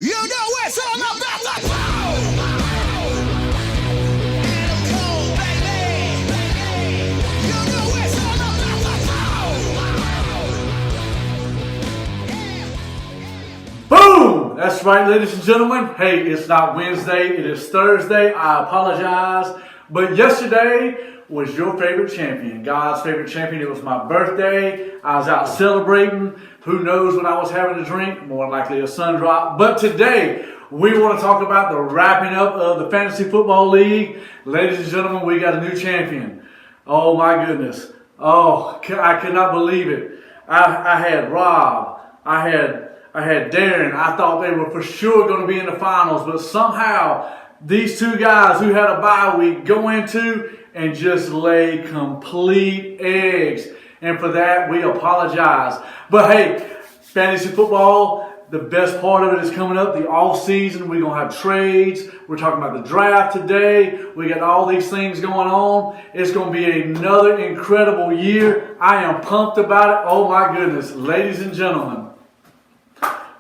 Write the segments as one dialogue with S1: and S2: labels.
S1: You know it's all about the power. Adam Cole, baby. You know it's all about the power.
S2: Boom! That's right, ladies and gentlemen. Hey, it's not Wednesday, it is Thursday. I apologize. But yesterday was your favorite champion, God's favorite champion. It was my birthday. I was out celebrating. Who knows what I was having to drink? More likely a sun drop. But today, we want to talk about the wrapping up of the Fantasy Football League. Ladies and gentlemen, we got a new champion. Oh my goodness. Oh, I could not believe it. I had Rob. I had Darren. I thought they were for sure going to be in the finals, but somehow these two guys who had a bye week go into and just lay complete eggs. And for that, we apologize. But hey, fantasy football, the best part of it is coming up, the off season. We're going to have trades. We're talking about the draft today. We got all these things going on. It's going to be another incredible year. I am pumped about it. Oh my goodness. Ladies and gentlemen,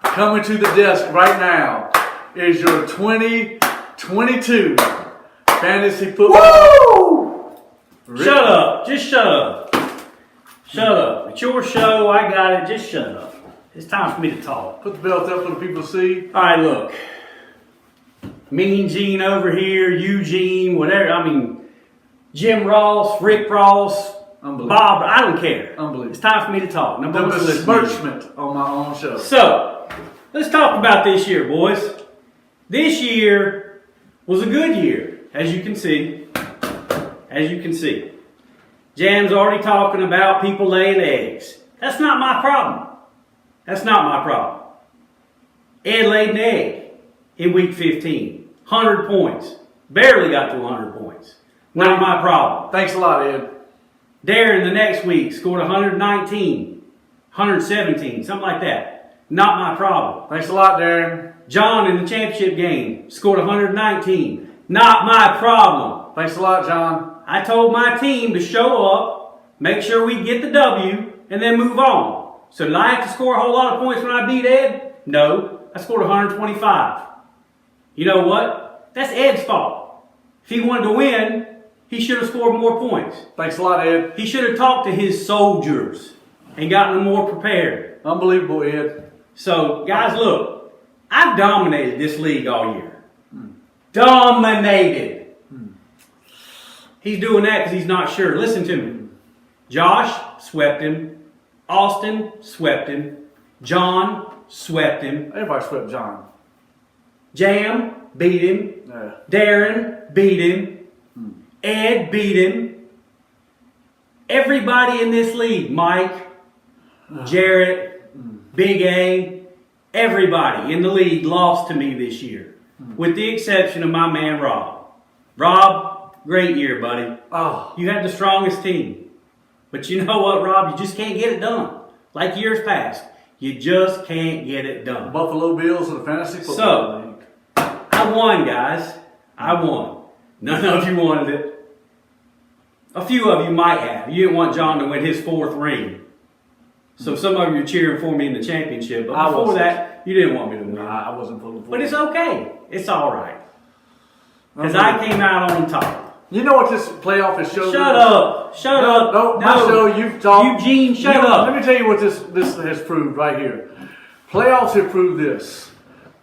S2: coming to the desk right now is your 2022 Fantasy Football.
S3: Woo! Shut up. Just shut up. Shut up. It's your show. I got it. Just shut up. It's time for me to talk.
S2: Put the belt up for the people to see.
S3: All right, look. Mean Gene over here, Eugene, whatever. I mean, Jim Ross, Rick Ross, Bob. I don't care.
S2: Unbelievable.
S3: It's time for me to talk.
S2: The
S3: Nobody's listening.
S2: besmirchment on my own show.
S3: So, let's talk about this year, boys. This year was a good year, as you can see. As you can see. Jam's already talking about people laying eggs. That's not my problem. That's not my problem. Ed laid an egg in week 15. 100 points. Barely got to 100 points. Not my problem.
S2: Thanks a lot, Ed.
S3: Darren the next week scored 119, 117, something like that. Not my problem.
S2: Thanks a lot, Darren.
S3: John in the championship game scored 119. Not my problem.
S2: Thanks a lot, John.
S3: I told my team to show up, make sure we get the W, and then move on. So did I have to score a whole lot of points when I beat Ed? No. I scored 125. You know what? That's Ed's fault. If he wanted to win, he should have scored more points.
S2: Thanks a lot, Ed.
S3: He should have talked to his soldiers and gotten them more prepared.
S2: Unbelievable, Ed.
S3: So, guys, look. I've dominated this league all year. Dominated. He's doing that because he's not sure. Listen to me. Josh swept him. Austin swept him. John swept him.
S2: Everybody swept John.
S3: Jam beat him.
S2: Yeah.
S3: Darren beat him. Ed beat him. Everybody in this league, Mike, Jarrett, Big A, everybody in the league lost to me this year, with the exception of my man Rob. Rob, great year, buddy.
S2: Oh,
S3: You had the strongest team. But you know what, Rob? You just can't get it done. Like years past. You just can't get it done.
S2: Buffalo Bills of the Fantasy Football League.
S3: I won, guys. I won. None of you wanted it. A few of you might have. You didn't want John to win his 4th ring. So some of you are cheering for me in the championship. But
S2: I
S3: before
S2: wasn't.
S3: that, you didn't want me to win.
S2: Nah, I wasn't pulling for
S3: But
S2: it.
S3: it's okay. It's all right. Because I came out on top.
S2: You know what this playoff is showing?
S3: Shut up. Shut up.
S2: No, my show, you've talked.
S3: Eugene, shut up.
S2: Let me tell you what this has proved right here. Playoffs have proved this.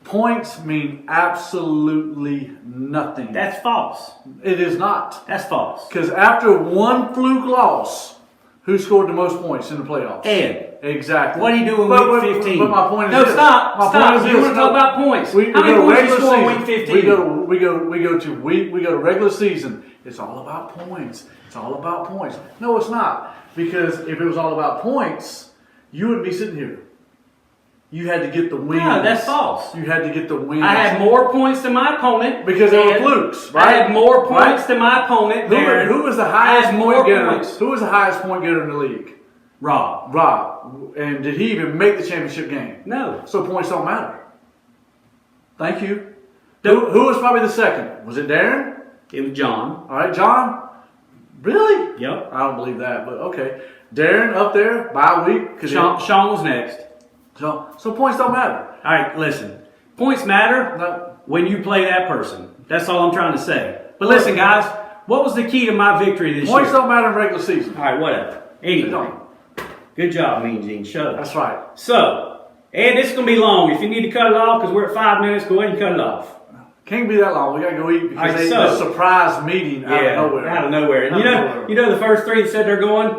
S2: Points mean absolutely nothing.
S3: That's false.
S2: It is not.
S3: That's false.
S2: Because after one fluke loss, who scored the most points in the playoffs?
S3: Ed.
S2: Exactly.
S3: What are you doing
S2: But-
S3: week 15?
S2: But my point is
S3: no,
S2: this.
S3: stop.
S2: My
S3: Stop.
S2: point is
S3: You
S2: this.
S3: want to talk about points.
S2: We
S3: How many
S2: go to
S3: points you
S2: regular
S3: score in
S2: season.
S3: week 15?
S2: We go to regular season. It's all about points. It's all about points. No, it's not. Because if it was all about points, you wouldn't be sitting here. You had to get the wins.
S3: No, that's false.
S2: You had to get the wins.
S3: I had more points than my opponent.
S2: Because they were
S3: and
S2: flukes,
S3: I
S2: right?
S3: had more points
S2: Right?
S3: than my opponent. Darren.
S2: Who was the
S3: I
S2: highest
S3: had more
S2: point getter?
S3: points.
S2: Who was the highest point getter in the league?
S3: Rob.
S2: Rob. And did he even make the championship game?
S3: No.
S2: So points don't matter. Thank you. Who was probably the second? Was it Darren?
S3: It was John.
S2: All right, John. Really?
S3: Yep.
S2: I don't believe that, but okay. Darren up there, bye week.
S3: Sean was next.
S2: So points don't matter.
S3: All right, listen. Points matter
S2: No.
S3: when you play that person. That's all I'm trying to say. But listen, guys, what was the key to my victory this
S2: Points
S3: year?
S2: don't matter in regular season.
S3: All right, whatever.
S2: They
S3: Anyway,
S2: don't.
S3: good job, Mean Gene. Shut up.
S2: That's right.
S3: So, and this is going to be long. If you need to cut it off because we're at 5 minutes, go ahead and cut it off.
S2: Can't be that long. We gotta go eat because
S3: All right,
S2: they
S3: so-
S2: a surprise meeting out of nowhere.
S3: Out of nowhere. And
S2: Out of nowhere.
S3: you know the first three that said they're going?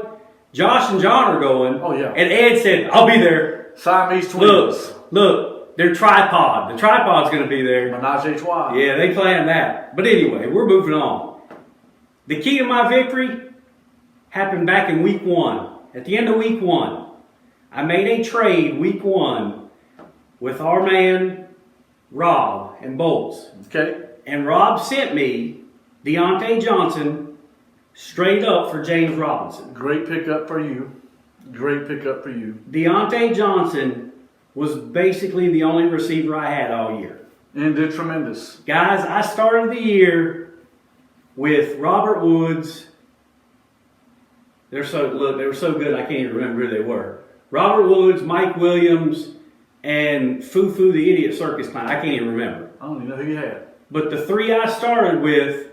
S3: Josh and John are going.
S2: Oh, yeah.
S3: And Ed said, I'll be there.
S2: Siamese twins.
S3: Look, their tripod. The tripod's going to be there.
S2: Menage a trois.
S3: Yeah, they planned that. But anyway, we're moving on. The key to my victory happened back in week 1. At the end of week 1, I made a trade week 1 with our man Rob and Bolts.
S2: Okay.
S3: And Rob sent me Deontay Johnson straight up for James Robinson.
S2: Great pickup for you. Great pickup for you.
S3: Deontay Johnson was basically the only receiver I had all year.
S2: And did tremendous.
S3: Guys, I started the year with Robert Woods. They were so good I can't even remember who they were. Robert Woods, Mike Williams, and Fufu the Idiot Circus Clown. I can't even remember.
S2: I don't even know who you had.
S3: But the three I started with,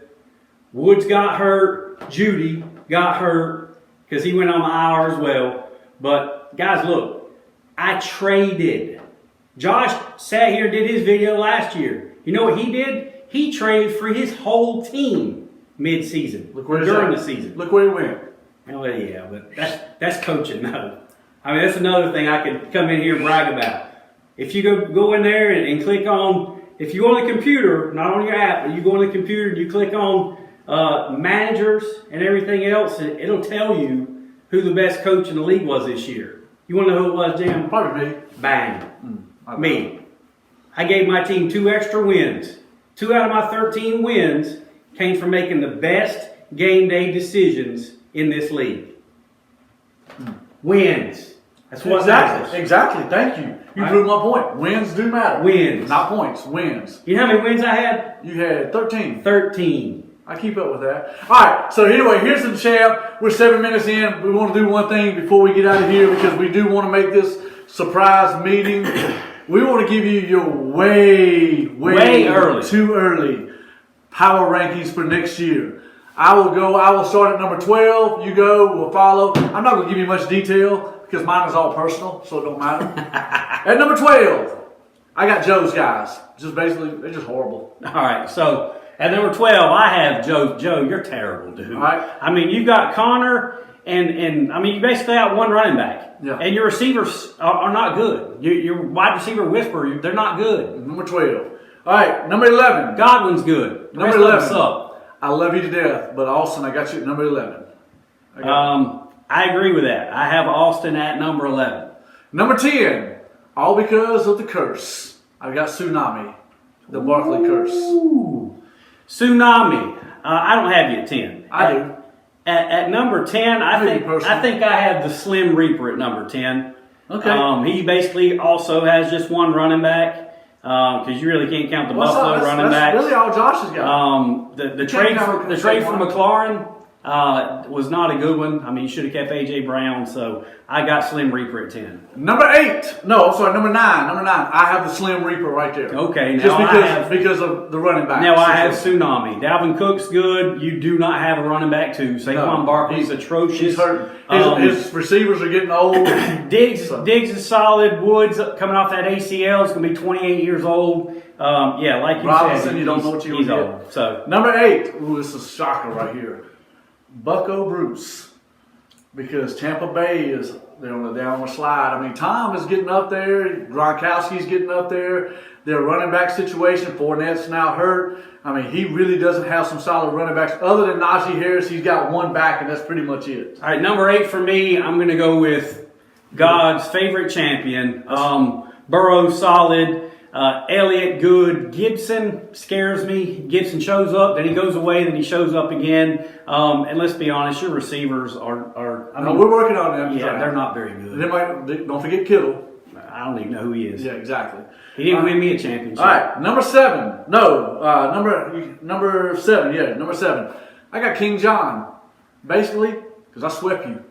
S3: Woods got hurt, Judy got hurt because he went on the IR as well. But guys, look, I traded. Josh sat here and did his video last year. You know what he did? He traded for his whole team mid-season,
S2: Look where
S3: during
S2: he's
S3: the
S2: at.
S3: season.
S2: Look where he went.
S3: Oh yeah, but that's coaching though. I mean, that's another thing I could come in here and brag about. If you go in there and click on, if you on the computer, not on your app, but you go on the computer and you click on managers and everything else, it'll tell you who the best coach in the league was this year. You want to know who it was, Jim?
S2: Probably me.
S3: Bang. Me. I gave my team 2 extra wins. 2 out of my 13 wins came from making the best game day decisions in this league. Wins. That's what matters.
S2: Exactly. Thank you. You proved my point. Wins do matter.
S3: Wins.
S2: Not points. Wins.
S3: You know how many wins I had?
S2: You had 13.
S3: 13.
S2: I keep up with that. All right. So anyway, here's the champ. We're 7 minutes in. We want to do one thing before we get out of here because we do want to make this surprise meeting. We want to give you your way
S3: early.
S2: too early power rankings for next year. I will start at number 12. You go, we'll follow. I'm not going to give you much detail because mine is all personal, so it don't matter. At number 12, I got Joe's guys. Just basically, they're just horrible.
S3: All right, so at number 12, I have Joe. Joe, you're terrible, dude.
S2: All right.
S3: I mean, you've got Connor, and I mean, you basically have one running back.
S2: Yeah.
S3: And your receivers are not good. Your wide receiver whisper, they're not good.
S2: Number 12. All right, number 11.
S3: Godwin's good. The
S2: Number
S3: rest of them
S2: 11.
S3: suck.
S2: I love you to death, but Austin, I got you at number 11.
S3: I agree with that. I have Austin at number 11.
S2: Number 10, all because of the curse. I got Tsunami, the Barkley curse.
S3: Ooh. Tsunami. I don't have you at 10.
S2: I do.
S3: At number 10, I
S2: Maybe
S3: think
S2: personally.
S3: I think I have the Slim Reaper at number 10.
S2: Okay.
S3: He basically also has just one running back because you really can't count the Buffalo running
S2: that's
S3: backs.
S2: really all Josh has got.
S3: The
S2: can't
S3: trade
S2: count
S3: for
S2: the
S3: the trade
S2: second
S3: for
S2: one.
S3: McLaurin was not a good one. I mean, you should have kept AJ Brown. So I got Slim Reaper at 10.
S2: Number 8. No, I'm sorry, number 9. Number 9. I have the Slim Reaper right there.
S3: Okay,
S2: Just
S3: now
S2: because of the running back.
S3: Now I have
S2: situation.
S3: Tsunami. Dalvin Cook's good. You do not have a running back too. Saquon
S2: No,
S3: Barkley's
S2: he's-
S3: atrocious.
S2: He's hurt.
S3: Um,
S2: His receivers are getting old.
S3: Diggs
S2: So-
S3: is solid. Woods coming off that ACL is going to be 28 years old. Yeah, like you
S2: Robinson,
S3: said,
S2: you don't know what you're
S3: he's
S2: gonna
S3: old. So
S2: Number 8. Ooh, this is a shocker right here. Bucko Bruce. Because Tampa Bay they're on the downward slide. I mean, Tom is getting up there. Gronkowski's getting up there. Their running back situation, Fournette's now hurt. I mean, he really doesn't have some solid running backs. Other than Najee Harris, he's got one back, and that's pretty much it.
S3: all right, number 8 for me. I'm going to go with God's favorite champion. Burrow solid. Elliott good. Gibson scares me. Gibson shows up, then he goes away, then he shows up again. And let's be honest, your receivers are I
S2: No,
S3: mean,
S2: we're working on them.
S3: yeah, they're not very good.
S2: Don't forget Kittle.
S3: I don't even know who he is.
S2: Yeah, exactly.
S3: He didn't win me a championship.
S2: All right, number 7. No, number 7. Yeah, number 7. I got King John, basically because I swept you.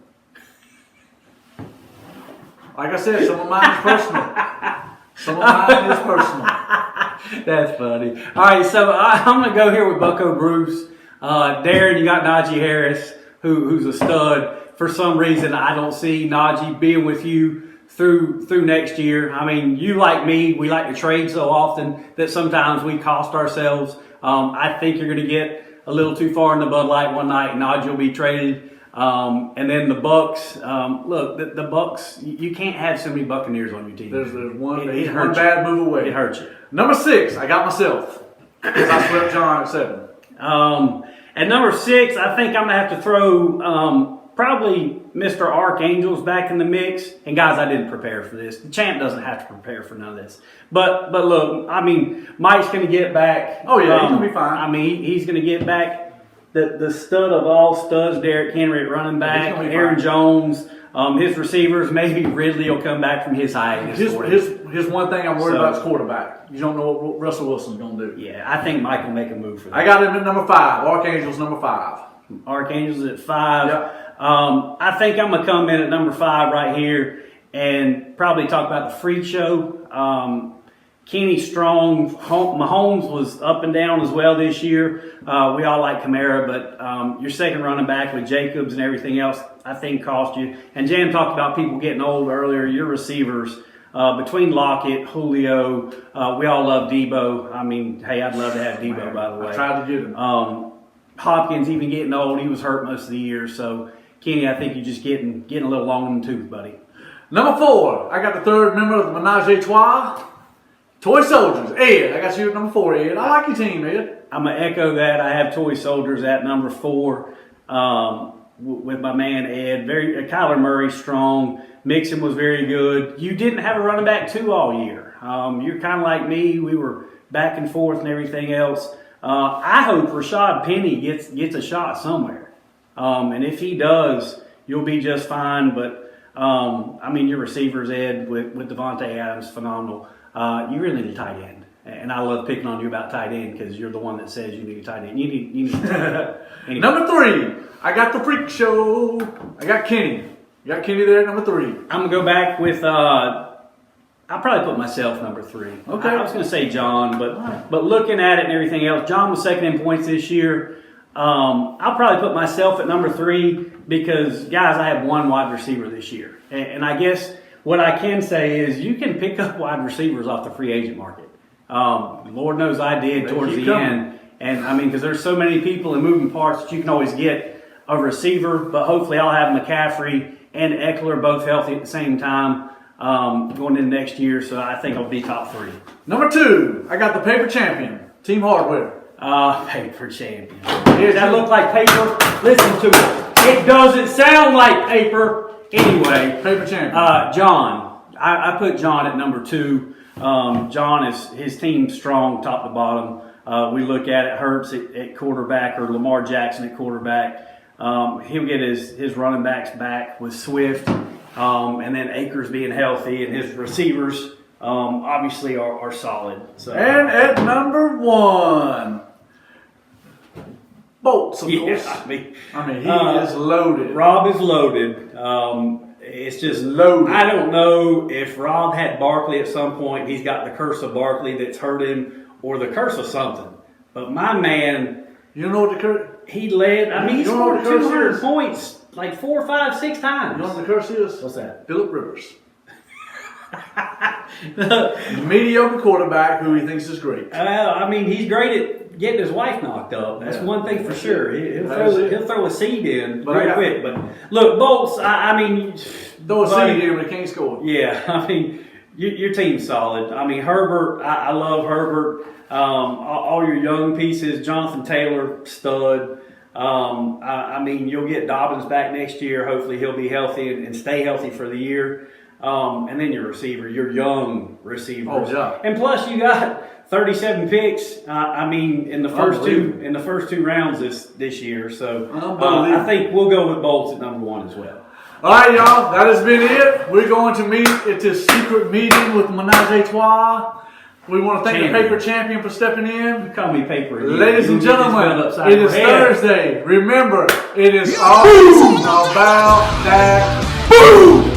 S2: Like I said, some of mine is personal. Some of mine is personal.
S3: That's funny. All right, so I'm going to go here with Bucko Bruce. Darren, you got Najee Harris, who's a stud. For some reason, I don't see Najee being with you through next year. I mean, you like me, we like to trade so often that sometimes we cost ourselves. I think you're going to get a little too far in the Bud Light one night, and Najee will be traded. And then the Bucks. Look, the Bucks. You can't have so many Buccaneers on your team.
S2: There's one.
S3: It
S2: He's one
S3: hurts you.
S2: bad move away.
S3: It hurts you.
S2: Number 6, I got myself. I swept John at 7.
S3: At number 6, I think I'm gonna have to throw probably Mr. Archangels back in the mix. And guys, I didn't prepare for this. The champ doesn't have to prepare for none of this. But look, I mean, Mike's gonna get back.
S2: Oh yeah, he's gonna be fine.
S3: I mean, he's gonna get back the stud of all studs, Derrick Henry at running back,
S2: gonna be
S3: Aaron
S2: fine.
S3: Jones. His receivers, maybe Ridley will come back from his hiatus.
S2: His one thing I'm worried
S3: So-
S2: about is quarterback. You don't know what Russell Wilson's going to do.
S3: Yeah, I think Mike will make a move for that.
S2: I got him at number 5. Archangels number 5.
S3: Archangels at 5.
S2: Yep.
S3: I think I'm gonna come in at number 5 right here and probably talk about the freak show. Kenny Strong, Mahomes was up and down as well this year. We all like Kamara, but your second running back with Jacobs and everything else, I think cost you. And Jam talked about people getting old earlier. Your receivers, between Lockett, Julio, we all love Debo. I mean, hey, I'd love to have Debo, by the way.
S2: I tried to get him.
S3: Hopkins even getting old. He was hurt most of the year. So, Kenny, I think you're just getting a little long in the tooth, buddy.
S2: Number 4, I got the third member of the Menage a Trois. Toy Soldiers. Ed, I got you at number 4, Ed. I like your team, Ed.
S3: I'm going to echo that. I have Toy Soldiers at number 4 with my man Ed. Kyler Murray, strong. Mixon was very good. You didn't have a running back 2 all year. You're kind of like me. We were back and forth and everything else. I hope Rashad Penny gets a shot somewhere. And if he does, you'll be just fine. But, I mean, your receivers, Ed, with Devontae Adams, phenomenal. You really need a tight end. And I love picking on you about tight end because you're the one that says you need a tight end. You need anyway.
S2: Number 3, I got the freak show. I got Kenny. You got Kenny there at number 3.
S3: I'm going to go back with, I'll probably put myself number 3.
S2: Okay.
S3: I was going to say John, but looking at it and everything else, John was second in points this year. I'll probably put myself at number 3 because, guys, I have 1 wide receiver this year. And I guess what I can say is you can pick up wide receivers off the free agent market. Lord knows I did towards the end. And, I mean, because there's so many people and moving parts that you can always get a receiver. But hopefully I'll have McCaffrey and Eckler both healthy at the same time going into next year. So I think I'll be top 3.
S2: Number 2, I got the paper champion, Team Hardware.
S3: Paper champion. Does that look like paper? Listen to it. It doesn't sound like paper. Anyway,
S2: Paper champion.
S3: John. I put John at number 2. John is his team's strong, top to bottom. We look at it. Hurts at quarterback or Lamar Jackson at quarterback. He'll get his running backs back with Swift, and then Akers being healthy, and his receivers obviously are solid. So.
S2: And at number 1, Bolts, of course.
S3: I mean,
S2: he is loaded.
S3: Rob is loaded. It's just
S2: Loaded.
S3: I don't know if Rob had Barkley at some point. He's got the curse of Barkley that's hurt him, or the curse of something. But my man,
S2: You know what the curse?
S3: he led. I mean, he
S2: You know what
S3: scored
S2: the curse
S3: 200
S2: is?
S3: points like 4, 5, 6 times.
S2: You know what the curse is?
S3: What's that?
S2: Phillip Rivers. Mediocre quarterback who he thinks is great.
S3: I mean, he's great at getting his wife knocked up. That's
S2: Yeah.
S3: one thing for sure. He'll
S2: That's it.
S3: throw a seed in
S2: But
S3: right
S2: I-
S3: quick. But look, Bolts. I mean,
S2: Throw a
S3: buddy,
S2: seed in when he can't score.
S3: Yeah, I mean, your team's solid. I mean, Herbert, I love Herbert. All your young pieces, Jonathan Taylor, stud. I mean, you'll get Dobbins back next year. Hopefully he'll be healthy and stay healthy for the year. And then your receiver, your young receivers.
S2: Oh, yeah.
S3: And plus you got 37 picks. I mean, in the first two rounds this year. So
S2: Unbelievable.
S3: I think we'll go with Bolts at number 1 as well.
S2: All right, y'all. That has been it. We're going to meet at this secret meeting with Menage a Trois. We want to thank the paper champion for stepping in.
S3: Call me paper again.
S2: Ladies and
S3: You'll get this
S2: gentlemen,
S3: one upside
S2: it
S3: your
S2: is
S3: head.
S2: Thursday. Remember, it is all about that boom!